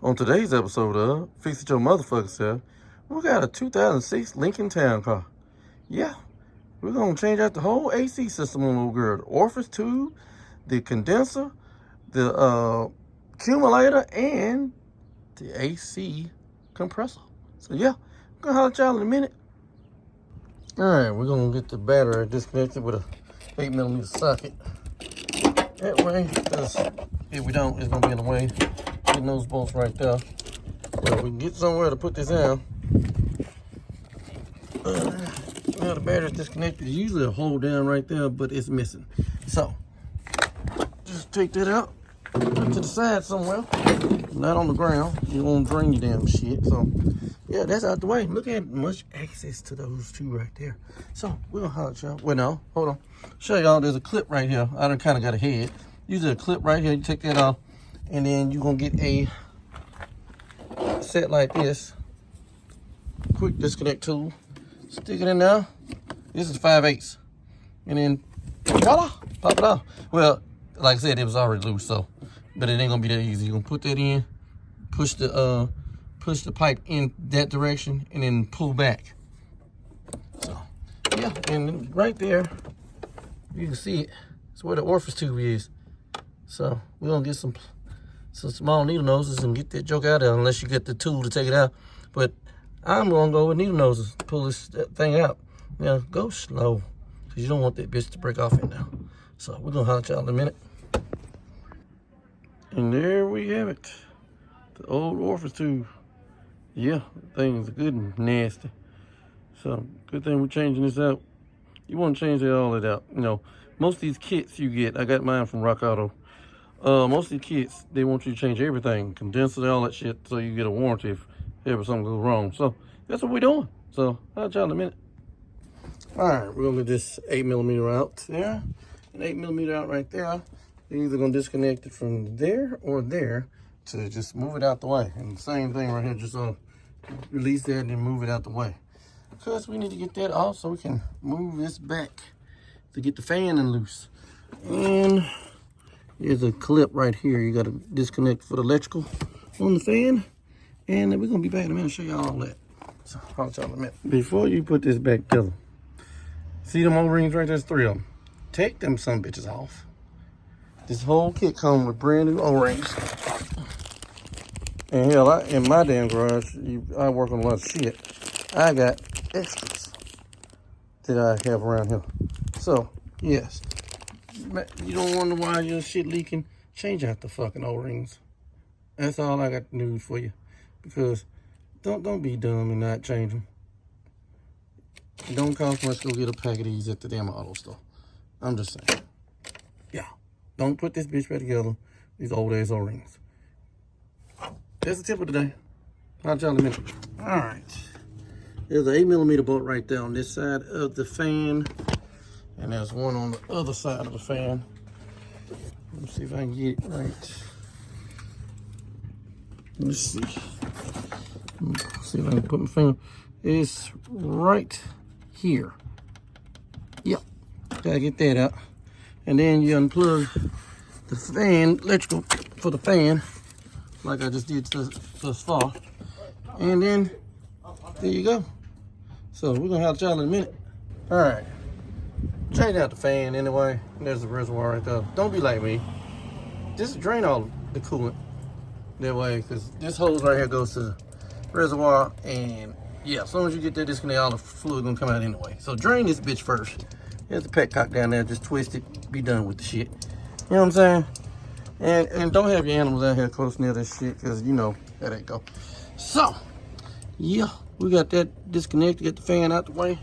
On today's episode of Fix It Your Motherfucker Self, we got a 2006 Lincoln Towncar. Yeah, we're gonna change out the whole AC system on the little girl. The orifice tube, the condenser, the accumulator, and the AC compressor. So yeah, I'm gonna holler at y'all in a minute. Alright, we're gonna get the battery disconnected with a 8mm socket. That way, because if we don't, it's gonna be in the way. Getting those bolts right there. Well, we can get somewhere to put this down. Now the battery's disconnected. There's usually a hole down right there, but it's missing. So, just take that out, put it to the side somewhere. Not on the ground. You won't drain your damn shit. So, yeah, that's out the way. Look at much access to those two right there. So, we're gonna holler at y'all. Well, no, hold on. Show y'all there's a clip right here. I done kind of got a head. Usually a clip right here. You take that off, and then you're gonna get a set like this. Quick disconnect tool. Stick it in there. This is 5/8, and then voila, pop it off. Well, like I said, it was already loose, so but it ain't gonna be that easy. You're gonna put that in, push the pipe in that direction, and then pull back. So yeah, and right there, you can see it. It's where the orifice tube is. So we're gonna get some small needle noses and get that joke out of there, unless you get the tool to take it out. But I'm gonna go with needle noses, pull this thing out. Now go slow, because you don't want that bitch to break off in there. So we're gonna holler at y'all in a minute. And there we have it. The old orifice tube. Yeah, things are good and nasty. So good thing we're changing this out. You want to change all that out. You know, most of these kits you get, I got mine from Rock Auto. Most of the kits, they want you to change everything, condenser, all that shit, so you get a warranty if ever something goes wrong. So that's what we're doing. So I'll tell you in a minute. All right, we're gonna get this 8mm out there, and 8mm out right there. You're either gonna disconnect it from there or there to just move it out the way. And the same thing right here, just release that and then move it out the way. Because we need to get that off so we can move this back to get the fan in loose. And there's a clip right here. You got to disconnect for the electrical on the fan. And we're going to be back in a minute and show you all that. So I'll tell you in a minute. Before you put this back together, see them O-rings right there? There's 3 of them. Take them some bitches off. This whole kit comes with brand new O-rings. And hell, in my damn garage, I work on a lot of shit. I got extras that I have around here. So, yes. You don't wonder why your shit leaking? Change out the fucking O-rings. That's all I got news for you. Because don't be dumb and not change them. It don't cost much to go get a pack of these at the damn auto store. I'm just saying. Yeah. Don't put this bitch back together. These old ass O-rings. That's the tip of the day. I'll tell you in a minute. Alright. There's an 8mm bolt right there on this side of the fan. And there's one on the other side of the fan. Let's see if I can get it right. Let's see. Let's see if I can put my finger. It's right here. Yep. Gotta get that out. And then you unplug the fan, electrical for the fan, like I just did thus far. And then there you go. So we're gonna have to y'all in a minute. All right. Change out the fan anyway. There's the reservoir right there. Don't be like me. Just drain all the coolant that way, because this hose right here goes to the reservoir, and yeah, as soon as you get that disconnect, all the fluid gonna come out anyway. So drain this bitch first. There's the petcock down there. Just twist it. Be done with the shit. You know what I'm saying? And don't have your animals out here close near this shit, because you know how that go. So yeah, we got that disconnected. Get the fan out the way.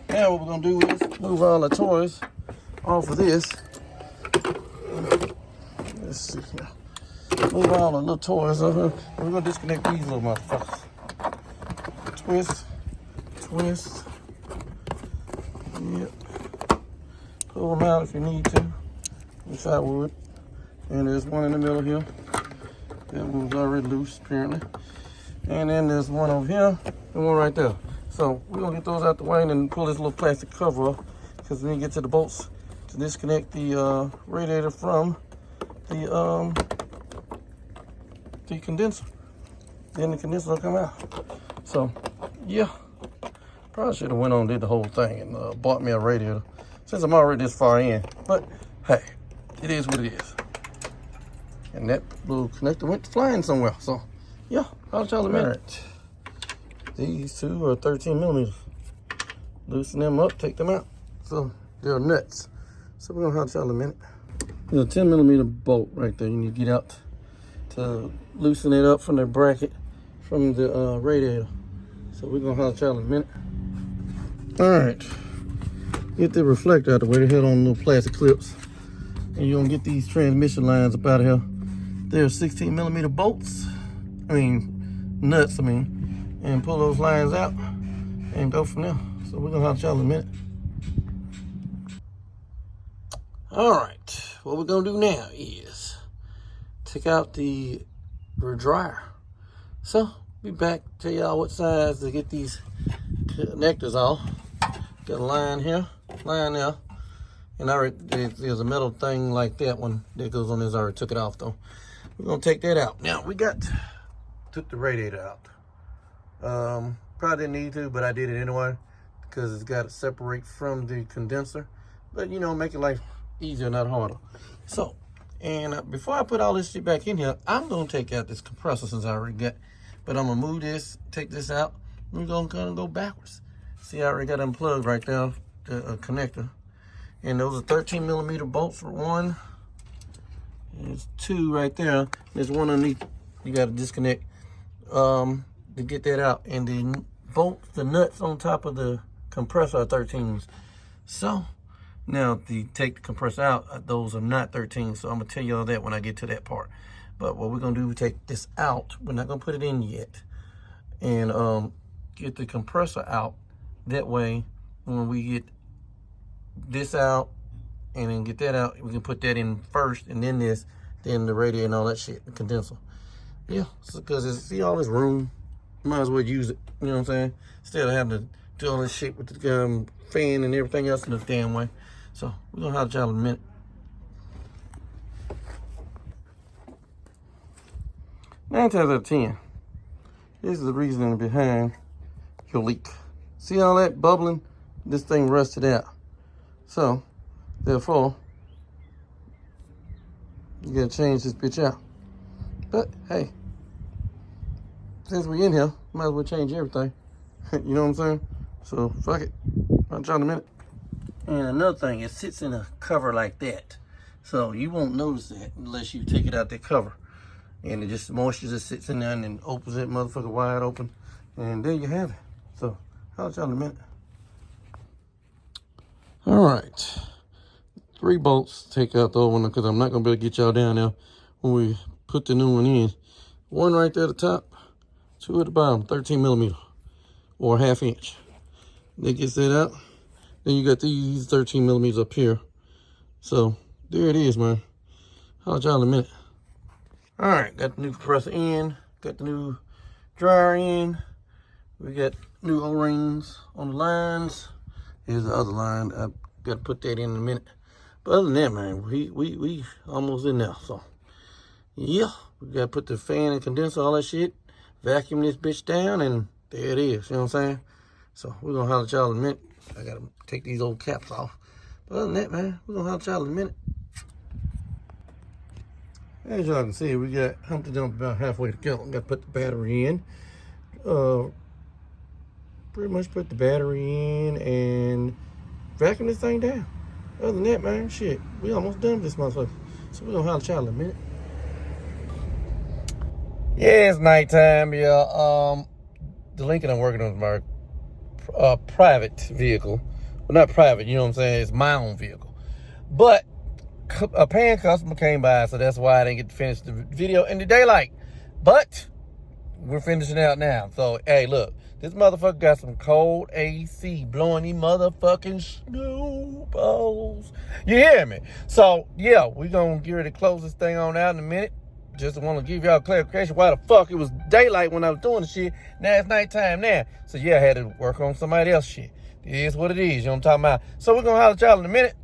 Now what we're gonna do is move all the toys off of this. Let's see here. Move all the little toys over. We're gonna disconnect these little motherfuckers. Twist, twist. Yep. Pull them out if you need to, which I would. And there's one in the middle here. That one's already loose apparently. And then there's one over here and one right there. So we're gonna get those out the way and then pull this little plastic cover off, because we need to get to the bolts to disconnect the radiator from the condenser. then the condenser will come out. So, yeah. Probably should have went on and did the whole thing and bought me a radiator since I'm already this far in. But, hey, it is what it is. And that little connector went flying somewhere. So, yeah, I'll tell you in a minute. These two are 13 millimeters. Loosen them up, take them out. So, they're nuts. So, we're going to have to tell you in a minute. There's a 10 millimeter bolt right there you need to get out to loosen it up from the bracket from the radiator. So, we're going to have to tell you in a minute. All right. Get the reflector out of the way. They held on little plastic clips. And you're going to get these transmission lines up out of here. They're 16 millimeter bolts. Nuts, and pull those lines out and go from there. So we're gonna have to tell in a minute. All right, what we're gonna do now is take out the dryer. So be back, tell y'all what size to get these connectors off. Got a line here, line there, and there's a metal thing like that one that goes on this. I already took it off though. We're gonna take that out. Now took the radiator out. Probably didn't need to, but I did it anyway because it's got to separate from the condenser. But make it life easier, not harder. So, and before I put all this shit back in here, I'm gonna take out this compressor since I already got. But I'm gonna move this, take this out. We're gonna kind of go backwards. See, I already got unplugged right there, the connector. And those are 13 millimeter bolts for one. There's two right there. There's one underneath. You got to disconnect to get that out. And the bolts, the nuts on top of the compressor are 13s. So now to take the compressor out, those are not 13. So I'm gonna tell you all that when I get to that part. But what we're gonna do, we take this out. We're not gonna put it in yet, and get the compressor out. That way, when we get this out and then get that out, we can put that in first, and then this, then the radiator and all that shit, the condenser. Yeah, because see all this room, might as well use it. You know what I'm saying? Instead of having to do all this shit with the fan and everything else in the damn way. So we're gonna have to try in a minute. 9 times out of 10, this is the reasoning behind your leak. See all that bubbling? This thing rusted out. So, therefore, you gotta change this bitch out. But, hey, since we in here, might as well change everything. You know what I'm saying? So, fuck it. I'll try in a minute. And another thing, it sits in a cover like that. So, you won't notice that unless you take it out the cover. And it just, moisture just sits in there and then opens that motherfucker wide open. And there you have it. So, I'll tell you in a minute. All right. 3 bolts, take out the old one because I'm not going to be able to get y'all down there when we put the new one in. 1 right there at the top, 2 at the bottom, 13 millimeter or ½ inch. That gets that out. Then you got these 13 millimeters up here. So, there it is, man. I'll tell y'all in a minute. All right, got the new compressor in, got the new dryer in. We got new O-rings on the lines. Here's the other line. I got to put that in a minute. But other than that, man, we almost in there. So, yeah, we got to put the fan and condenser, all that shit, vacuum this bitch down, and there it is. You know what I'm saying? So, we're going to holler at y'all in a minute. I got to take these old caps off. But other than that, man, we're going to holler at y'all in a minute. As y'all can see, we got Humpty Dump about halfway together. Got to put the battery in. Pretty much put the battery in and vacuum this thing down. Other than that, man, shit, we almost done with this motherfucker. So we're gonna holler at y'all in a minute. Yeah, it's nighttime, yeah. The Lincoln I'm working on is my private vehicle. Well, not private, you know what I'm saying? It's my own vehicle. But a paying customer came by, so that's why I didn't get to finish the video in the daylight. But we're finishing out now. So, hey, look, this motherfucker got some cold AC blowing these motherfucking snowballs. You hear me? So, yeah, we're going to get ready to close this thing on out in a minute. Just want to give y'all clarification why the fuck it was daylight when I was doing the shit. Now it's nighttime now. So, yeah, I had to work on somebody else's shit. It is what it is. You know what I'm talking about? So, we're going to holler at y'all in a minute.